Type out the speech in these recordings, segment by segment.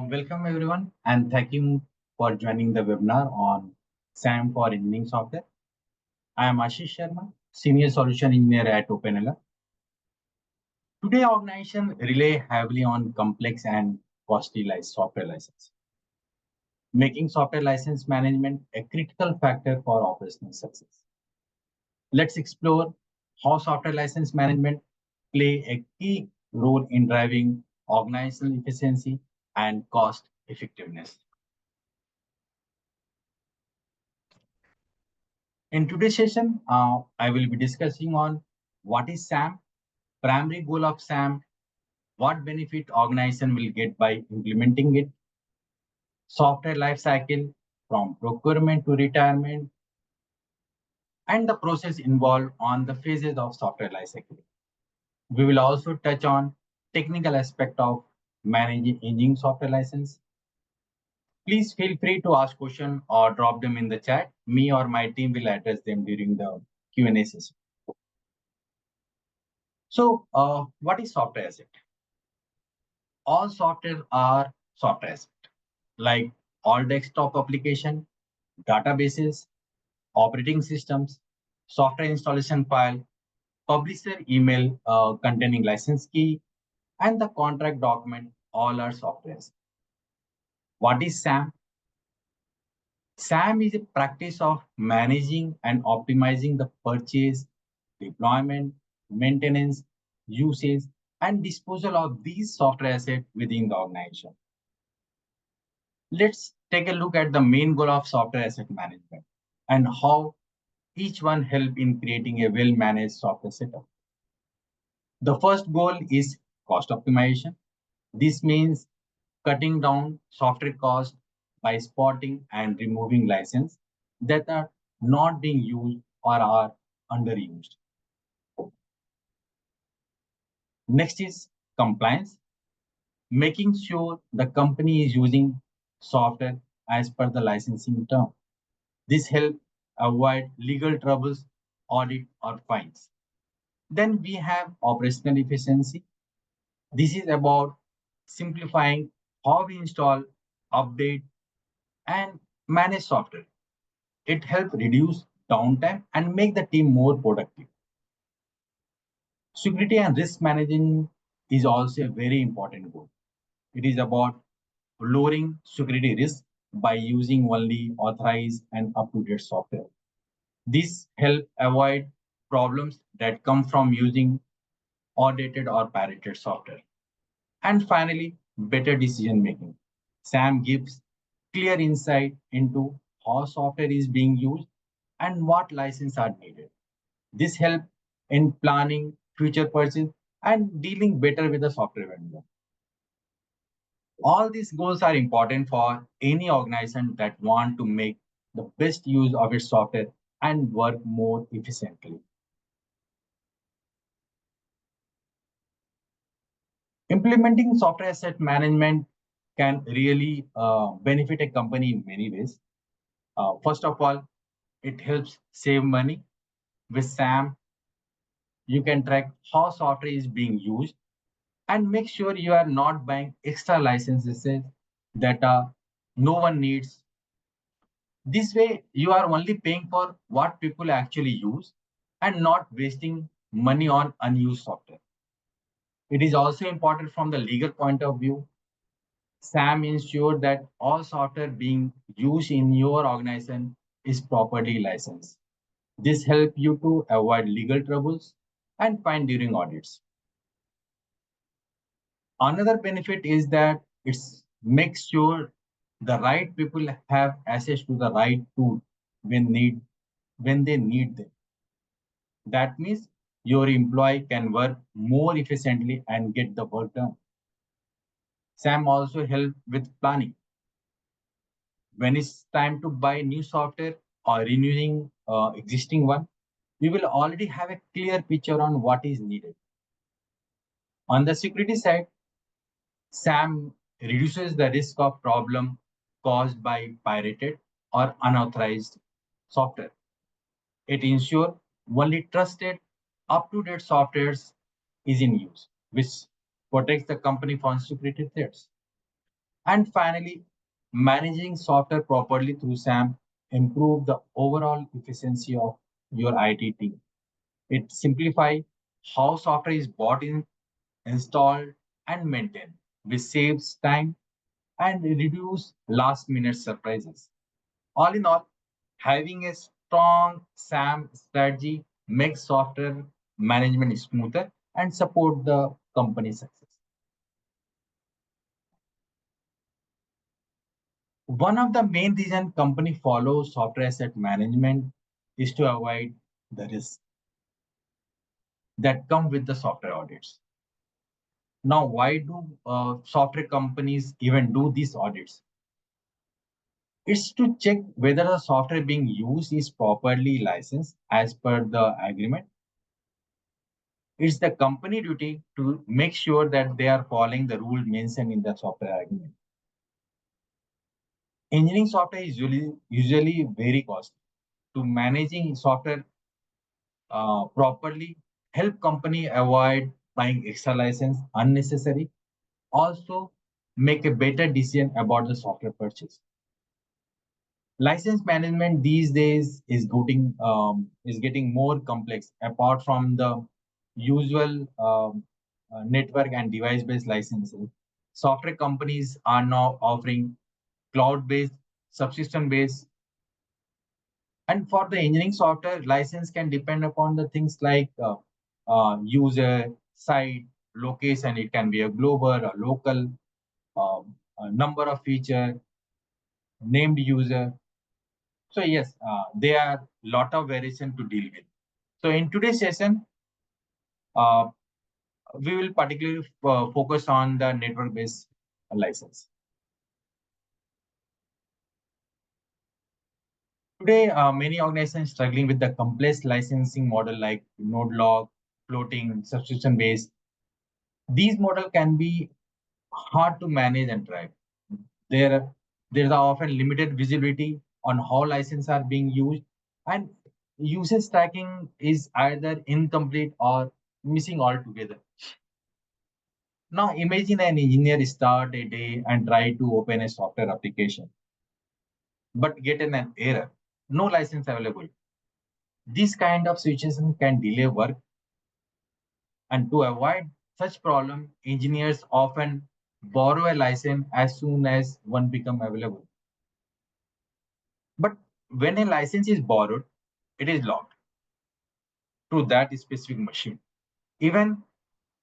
Welcome everyone, and thank you for joining the webinar on SAM for Engineering Software. I am Ashish Sharma, Senior Solution Engineer at OpenLR. Today, organizations rely heavily on complex and costly software license, making software license management a critical factor for operational success. Let's explore how software license management play a key role in driving organizational efficiency and cost effectiveness. In today's session, I will be discussing on what is SAM, primary goal of SAM, what benefit organization will get by implementing it, software life cycle from procurement to retirement, and the process involved on the phases of software life cycle. We will also touch on technical aspect of managing engineering software license. Please feel free to ask questions or drop them in the chat. Me or my team will address them during the Q&A session. So, what is software asset? All software are software asset, like all desktop application, databases, operating systems, software installation file, publisher email containing license key, and the contract document, all are softwares. What is SAM? SAM is a practice of managing and optimizing the purchase, deployment, maintenance, usage, and disposal of these software assets within the organization. Let's take a look at the main goal of software asset management and how each one help in creating a well-managed software setup. The first goal is cost optimization. This means cutting down software cost by spotting and removing licenses that are not being used or are underused. Next is compliance, making sure the company is using software as per the licensing term. This helps avoid legal troubles, audit, or fines. Then we have operational efficiency. This is about simplifying how we install, update, and manage software. It helps reduce downtime and make the team more productive. Security and risk management is also a very important goal. It is about lowering security risk by using only authorized and up-to-date software. This helps avoid problems that come from using outdated or pirated software. And finally, better decision making. SAM gives clear insight into how software is being used and what licenses are needed. This helps in planning future purchase and dealing better with the software vendor. All these goals are important for any organization that want to make the best use of its software and work more efficiently. Implementing software asset management can really benefit a company in many ways. First of all, it helps save money. With SAM, you can track how software is being used and make sure you are not buying extra licenses that no one needs. This way, you are only paying for what people actually use and not wasting money on unused software. It is also important from the legal point of view. SAM ensures that all software being used in your organization is properly licensed. This helps you to avoid legal troubles and fine during audits. Another benefit is that it makes sure the right people have access to the right tool when they need them. That means your employee can work more efficiently and get the work done. SAM also help with planning. When it's time to buy new software or renewing existing one, we will already have a clear picture on what is needed. On the security side, SAM reduces the risk of problem caused by pirated or unauthorized software. It ensures only trusted, up-to-date softwares is in use, which protects the company from security threats. And finally, managing software properly through SAM improve the overall efficiency of your IT team. It simplifies how software is bought in, installed, and maintained, which saves time and reduce last-minute surprises. All in all, having a strong SAM strategy makes software management smoother and support the company success. One of the main reasons company follow software asset management is to avoid the risks that come with the software audits. Now, why do software companies even do these audits? It's to check whether the software being used is properly licensed as per the agreement. It's the company duty to make sure that they are following the rule mentioned in the software agreement. Engineering software is usually very costly. To managing software properly, help company avoid buying extra license unnecessary. Also, make a better decision about the software purchase. License management these days is getting more complex. Apart from the usual network and device-based licensing, software companies are now offering cloud-based, subsystem-based, and for the engineering software, license can depend upon the things like user, site, location. It can be a global or local, a number of feature, named user. So yes, there are lot of variation to deal with. So in today's session, uh, we will particularly focus on the network-based license. Today, many organizations struggling with the complex licensing model like node log, floating, subscription-based. These model can be hard to manage and track. There, there is often limited visibility on how licenses are being used, and usage tracking is either incomplete or missing altogether. Now, imagine an engineer start a day and try to open a software application, but get an error, no license available. This kind of situation can delay work, and to avoid such problem, engineers often borrow a license as soon as one become available. But when a license is borrowed, it is locked to that specific machine. Even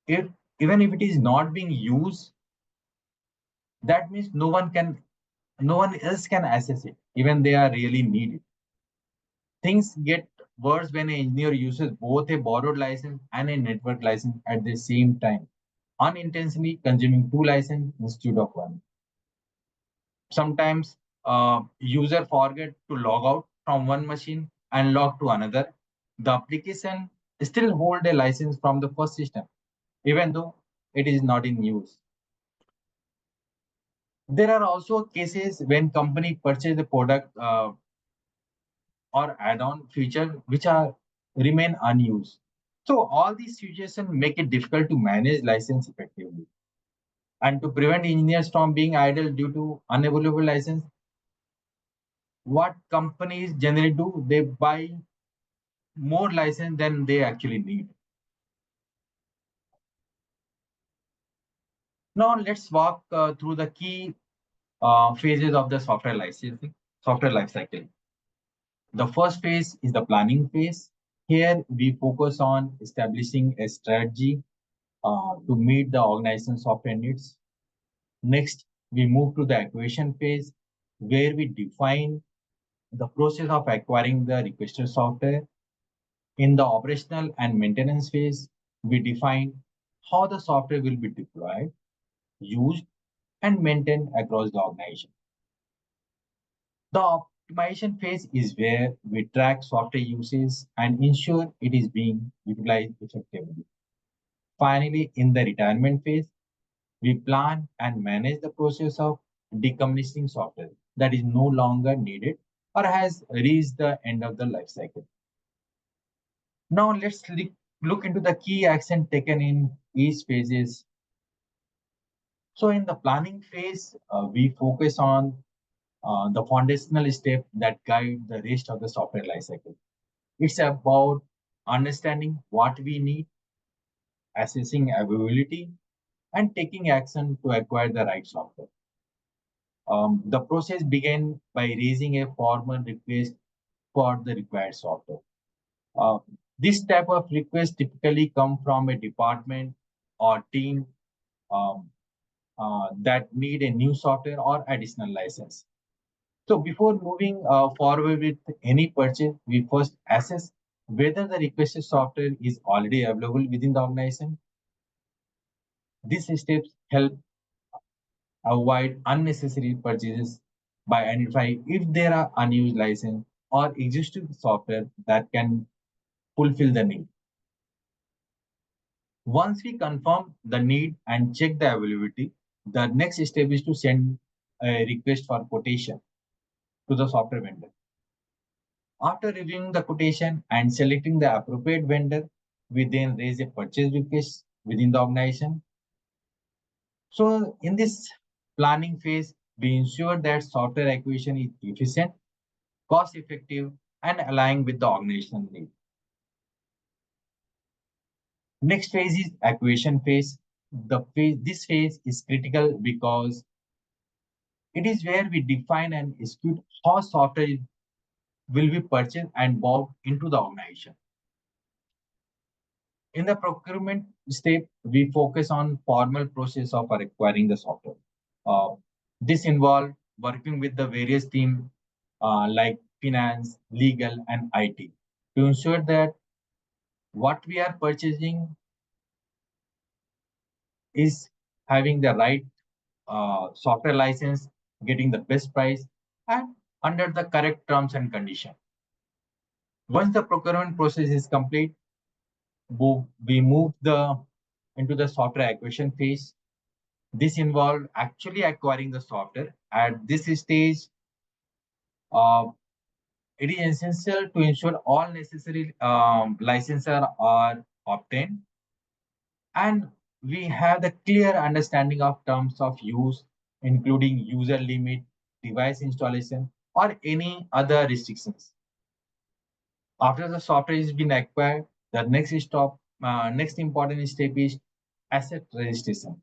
if even if it is not being used, that means no one else can access it, even they are really needed. Things get worse when an engineer uses both a borrowed license and a network license at the same time, unintentionally consuming two licenses instead of one. Sometimes user forget to log out from one machine and log to another. The application still hold a license from the first system, even though it is not in use. There are also cases when company purchase the product or add-on feature which are remain unused. So all these situations make it difficult to manage license effectively. And to prevent engineers from being idle due to unavailable license, what companies generally do, they buy more license than they actually need. Now let's walk through the key phases of the software licensing, software lifecycle. The first phase is the planning phase. Here we focus on establishing a strategy, to meet the organization software needs. Next, we move to the acquisition phase where we define the process of acquiring the requested software. In the operational and maintenance phase, we define how the software will be deployed, used, and maintained across the organization. The optimization phase is where we track software usage and ensure it is being utilized effectively. Finally, in the retirement phase, we plan and manage the process of decommissioning software that is no longer needed or has reached the end of the life cycle. Now let's look into the key action taken in each phases. So in the planning phase, we focus on the foundational step that guide the rest of the software lifecycle. It's about understanding what we need, assessing availability, and taking action to acquire the right software. The process began by raising a formal request for the required software. Uh, this type of request typically come from a department or team um, that need a new software or additional license. So before moving forward with any purchase, we first assess whether the requested software is already available within the organization. These steps help avoid unnecessary purchases by identifying if there are unused license or existing software that can fulfill the need. Once we confirm the need and check the availability, the next step is to send a request for quotation to the software vendor. After reviewing the quotation and selecting the appropriate vendor, we then raise a purchase request within the organization. So in this planning phase, we ensure that software acquisition is efficient, cost effective, and aligned with the organization need. Next phase is acquisition phase. This phase is critical because it is where we define and execute how software will be purchased and bought into the organization. In the procurement step, we focus on formal process of acquiring the software. This involves working with the various teams like finance, legal, and IT to ensure that what we are purchasing is having the right software license, getting the best price, and under the correct terms and conditions. Once the procurement process is complete, we move into the software acquisition phase. This involved actually acquiring the software. At this stage, uh, it is essential to ensure all necessary licenses are obtained, and we have the clear understanding of terms of use, including user limit, device installation, or any other restrictions. After the software has been acquired, the next important step is asset registration.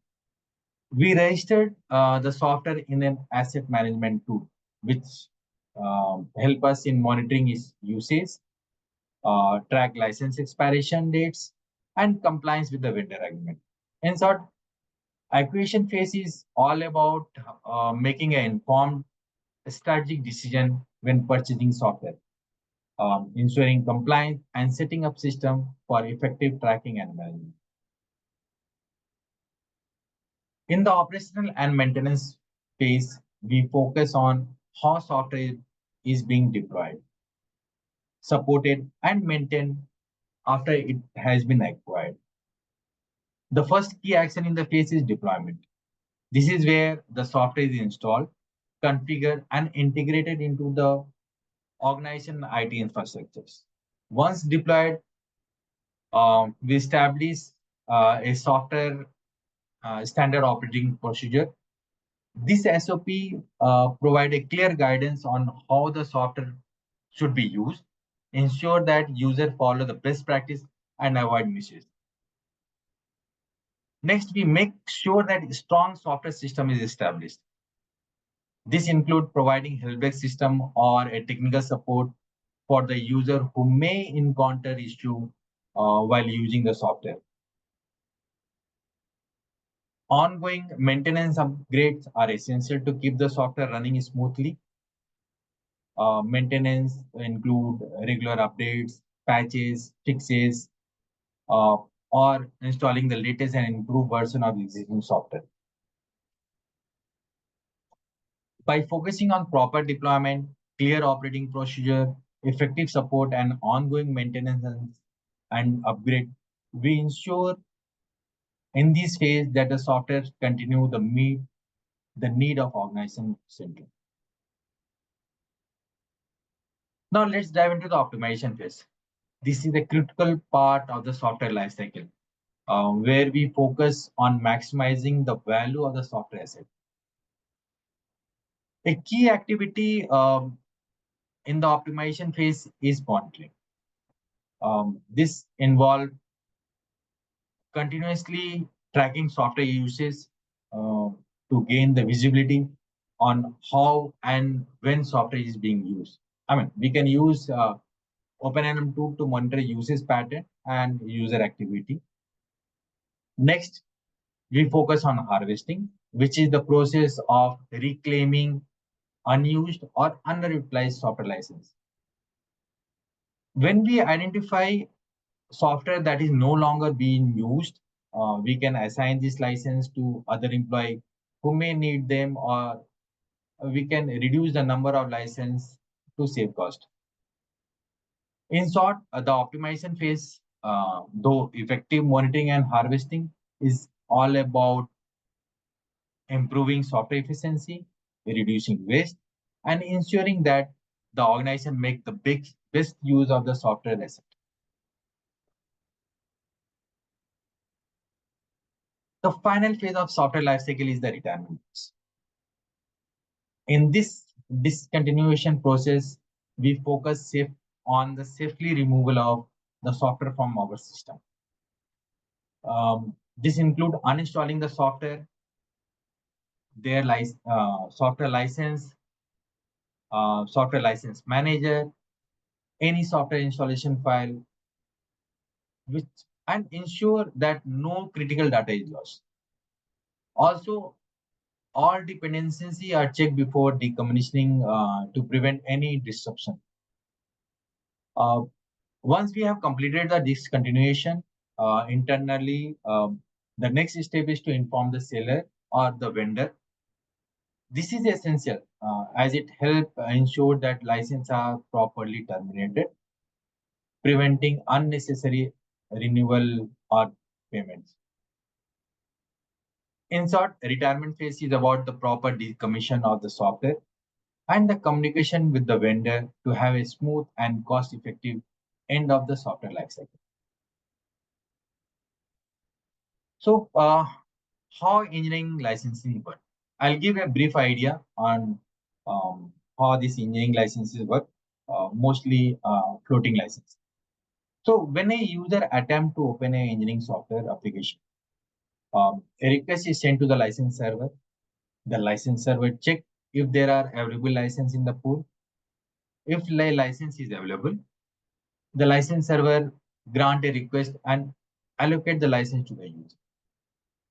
We registered the software in an asset management tool, which help us in monitoring its usage, track license expiration dates, and compliance with the vendor agreement. In short, acquisition phase is all about making an informed strategic decision when purchasing software, ensuring compliance, and setting up system for effective tracking and management. In the operational and maintenance phase, we focus on how software is being deployed, supported, and maintained after it has been acquired. The first key action in the phase is deployment. This is where the software is installed, configured, and integrated into the organization IT infrastructures. Once deployed, we establish a software standard operating procedure. This SOP provide a clear guidance on how the software should be used, ensure that users follow the best practice, and avoid misuse. Next, we make sure that a strong software system is established. This includes providing helpdesk system or a technical support for the user who may encounter issue while using the software. Ongoing maintenance upgrades are essential to keep the software running smoothly. Maintenance include regular updates, patches, fixes, uh, or installing the latest and improved version of existing software. By focusing on proper deployment, clear operating procedure, effective support, and ongoing maintenance and upgrade, we ensure in this phase that the software continue to meet the need of organization center. Now let's dive into the optimization phase. This is a critical part of the software lifecycle, where we focus on maximizing the value of the software asset. A key activity in the optimization phase is monitoring. This involves continuously tracking software usage to gain the visibility on how and when software is being used. I mean, we can use OpenNM tool to monitor usage pattern and user activity. Next, we focus on harvesting, which is the process of reclaiming unused or underutilized software license. When we identify software that is no longer being used, we can assign this license to other employee who may need them, or we can reduce the number of license to save cost. In short, the optimization phase, though effective monitoring and harvesting, is all about improving software efficiency, reducing waste, and ensuring that the organization make the best use of the software asset. The final phase of software lifecycle is the retirement phase. In this discontinuation process, we focus on the safely removal of the software from our system. This includes uninstalling the software, their software license manager, any software installation file, which and ensure that no critical data is lost. Also, all dependencies are checked before decommissioning to prevent any disruption. Uh, Once we have completed the discontinuation internally, the next step is to inform the seller or the vendor. This is essential as it helps ensure that licenses are properly terminated, preventing unnecessary renewal or payments. In short, retirement phase is about the proper decommission of the software and the communication with the vendor to have a smooth and cost-effective end of the software lifecycle. So, how engineering licensing work? I'll give a brief idea on how this engineering licenses work, mostly floating license. So, when a user attempt to open an engineering software application, a request is sent to the license server. The license server check if there are available license in the pool. If the license is available, the license server grant a request and allocate the license to the user.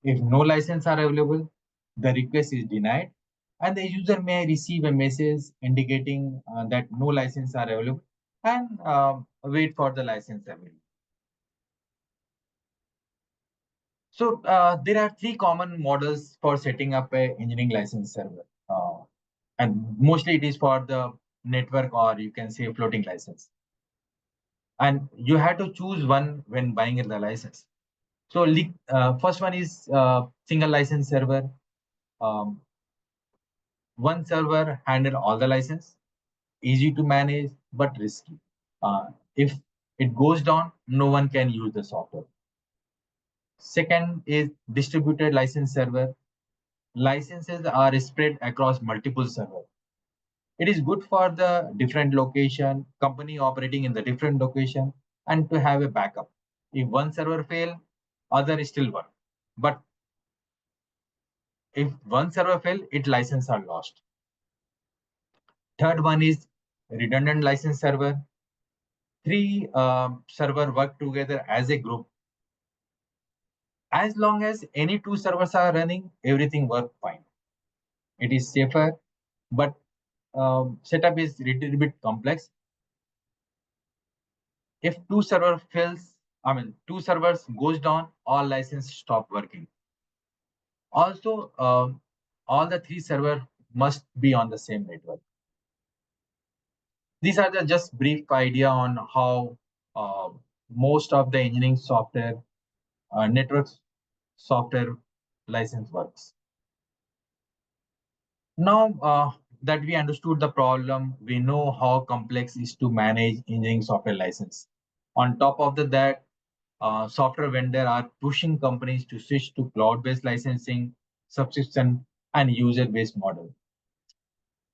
If no license are available, the request is denied and the user may receive a message indicating that no license are available and wait for the license available. So there are three common models for setting up a engineering license server. And mostly it is for the network, or you can say floating license. And you have to choose one when buying the license. So first one is single license server. Um, One server handle all the license, easy to manage but risky. If it goes down, no one can use the software. Second is distributed license server. Licenses are spread across multiple servers. It is good for the different location, company operating in the different location, and to have a backup. If one server fail, other still work. But if one server fail, its license are lost. Third one is redundant license server. Three server work together as a group. As long as any two servers are running, everything works fine. It is safer, but setup is little bit complex. If two servers goes down, all license stop working. Also, all the three server must be on the same network. These are the just brief idea on how uh, most of the engineering software, network software license works. Now that we understood the problem, we know how complex it is to manage engineering software license. On top of that, software vendor are pushing companies to switch to cloud-based licensing, subscription, and user-based model,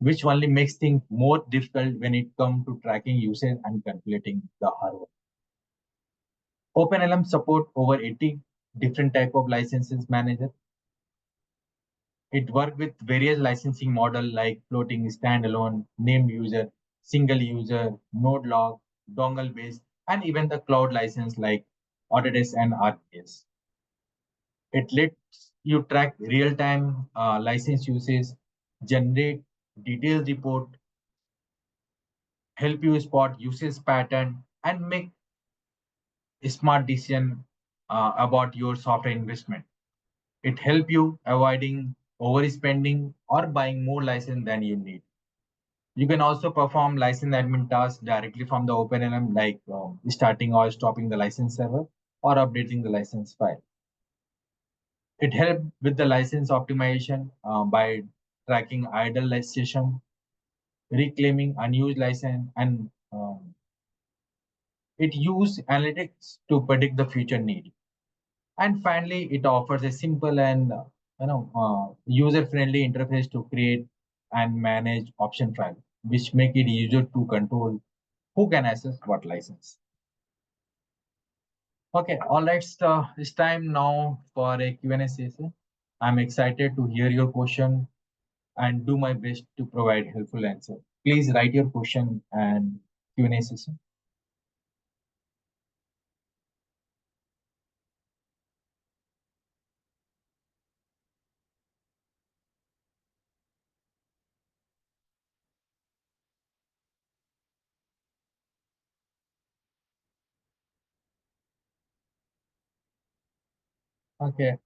which only makes things more difficult when it comes to tracking usage and calculating the ROI. OpenLM support over 80 different type of licenses manager. It works with various licensing model like floating, standalone, named user, single user, node log, dongle based, and even the cloud license like Autodesk and RPS. It lets you track real-time license usage, generate detailed report, help you spot usage pattern, and make a smart decision about your software investment. It helps you avoiding overspending or buying more license than you need. You can also perform license admin tasks directly from the OpenLM, like starting or stopping the license server or updating the license file. It helps with the license optimization by tracking idle session, reclaiming unused license, and it uses analytics to predict the future need. And finally, it offers a simple and user-friendly interface to create and manage option file, which make it easier to control who can access what license. Okay, all right, so it's time now for a Q&A session. I'm excited to hear your question and do my best to provide helpful answer. Please write your question and Q&A session. Okay,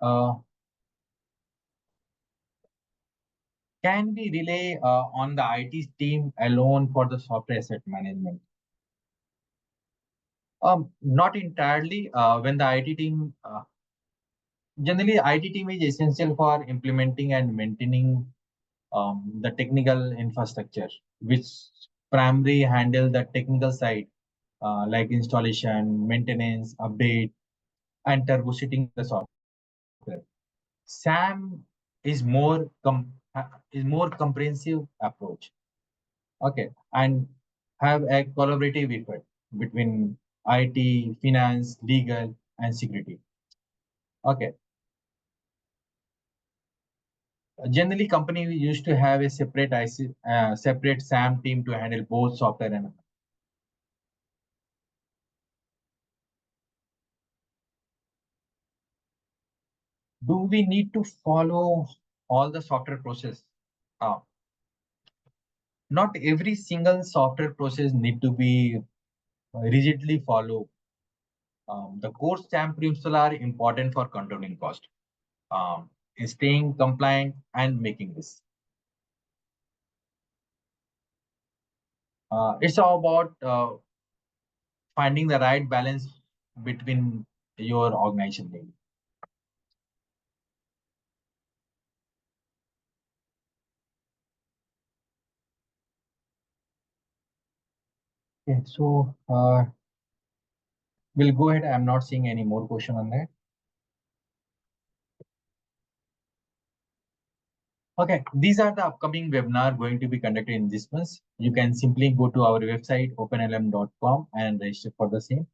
can we rely on the IT team alone for the software asset management? Not entirely. When the IT team, generally, IT team is essential for implementing and maintaining the technical infrastructure, which primarily handle the technical side, like installation, maintenance, update, and troubleshooting the software. SAM is is more comprehensive approach. Okay, and have a collaborative effort between IT, finance, legal, and security. Okay, generally, company used to have a separate separate SAM team to handle both software and. Do we need to follow all the software process? Uh, Not every single software process need to be rigidly followed. The core SAM principles are important for controlling cost, staying compliant, and making this. It's all about finding the right balance between your organization needs. Okay, so we'll go ahead. I'm not seeing any more question on that. Okay, these are the upcoming webinar going to be conducted in this month. You can simply go to our website openlm.com and register for the same.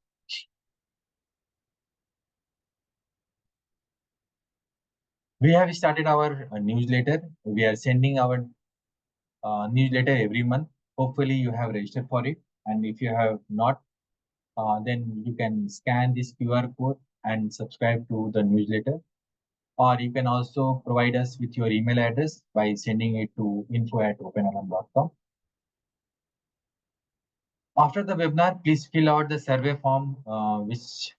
We have started our newsletter. We are sending our newsletter every month. Hopefully, you have registered for it. And if you have not, then you can scan this QR code and subscribe to the newsletter. Or you can also provide us with your email address by sending it to info@openlm.com. After the webinar, please fill out the survey form, which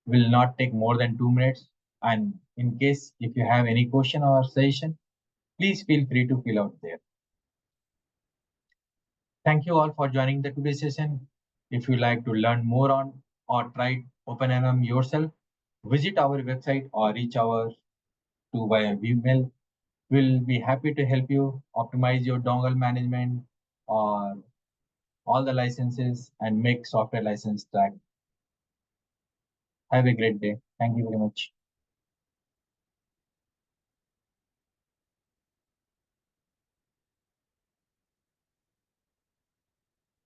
will not take more than 2 minutes. And in case if you have any question or suggestion, please feel free to fill out there. Thank you all for joining the today's session. If you like to learn more on or try OpenMM yourself, visit our website or reach out to via email. We'll be happy to help you optimize your dongle management or all the licenses and make software license track. Have a great day. Thank you very much.